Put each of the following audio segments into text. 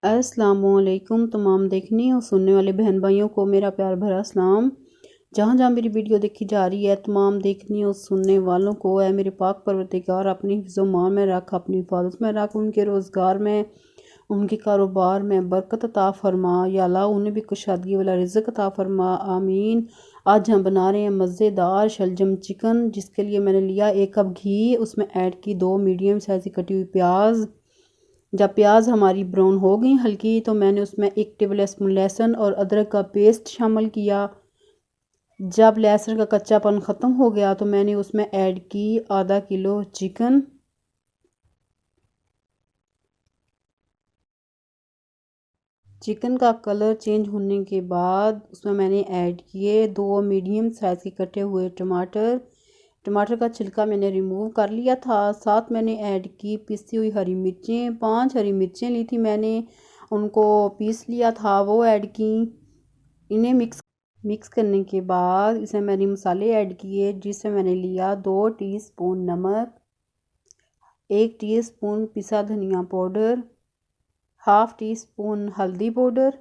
अस्सलामुअलैकुम तमाम देखने और सुनने वाले बहन भाइयों को मेरा प्यार भरा सलाम। जहाँ जहाँ मेरी वीडियो देखी जा रही है तमाम देखने और सुनने वालों को है मेरे पाक परवरदिगार अपनी हिफ्ज़-ओ-मान में रख, अपनी हिफाजत में रख, उनके रोज़गार में, उनके कारोबार में बरकत अता फरमा। या अल्लाह उन्हें भी कुशादगी वाला रिज़्क़ अता फरमा, आमीन। आज हम बना रहे हैं मज़ेदार शलजम चिकन, जिसके लिए मैंने लिया 1 कप घी, उसमें ऐड की 2 मीडियम साइज़ की कटी हुई प्याज। जब प्याज हमारी ब्राउन हो गई हल्की तो मैंने उसमें 1 टेबल स्पून लहसुन और अदरक का पेस्ट शामिल किया। जब लहसुन का कच्चापन ख़त्म हो गया तो मैंने उसमें ऐड की आधा किलो चिकन। चिकन का कलर चेंज होने के बाद उसमें मैंने ऐड किए 2 मीडियम साइज़ के कटे हुए टमाटर। टमाटर का छिलका मैंने रिमूव कर लिया था। साथ मैंने ऐड की पिसी हुई हरी मिर्चें, 5 हरी मिर्चें ली थी मैंने, उनको पीस लिया था, वो ऐड की। इन्हें मिक्स करने के बाद इसमें मैंने मसाले ऐड किए, जिसमें मैंने लिया 2 टीस्पून नमक, 1 टीस्पून पिसा धनिया पाउडर, हाफ टी स्पून हल्दी पाउडर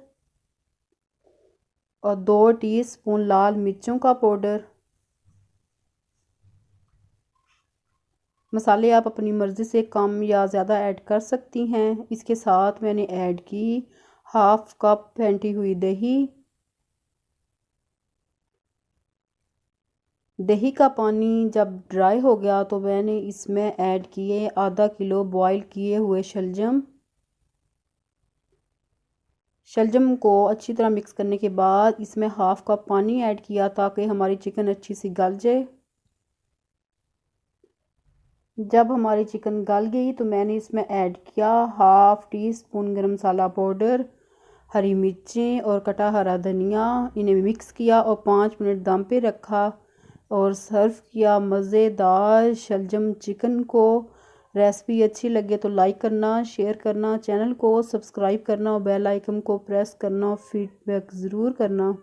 और 2 टीस्पून लाल मिर्चों का पाउडर। मसाले आप अपनी मर्ज़ी से कम या ज़्यादा ऐड कर सकती हैं। इसके साथ मैंने ऐड की हाफ कप फेंटी हुई दही। दही का पानी जब ड्राई हो गया तो मैंने इसमें ऐड किए आधा किलो बॉईल किए हुए शलजम। शलजम को अच्छी तरह मिक्स करने के बाद इसमें हाफ कप पानी ऐड किया ताकि हमारी चिकन अच्छी सी गल जाए। जब हमारी चिकन गल गई तो मैंने इसमें ऐड किया हाफ टी स्पून गरम मसाला पाउडर, हरी मिर्चें और कटा हरा धनिया। इन्हें मिक्स किया और 5 मिनट दम पे रखा और सर्व किया मज़ेदार शलजम चिकन को। रेसिपी अच्छी लगे तो लाइक करना, शेयर करना, चैनल को सब्सक्राइब करना और बेल आइकन को प्रेस करना और फीडबैक ज़रूर करना।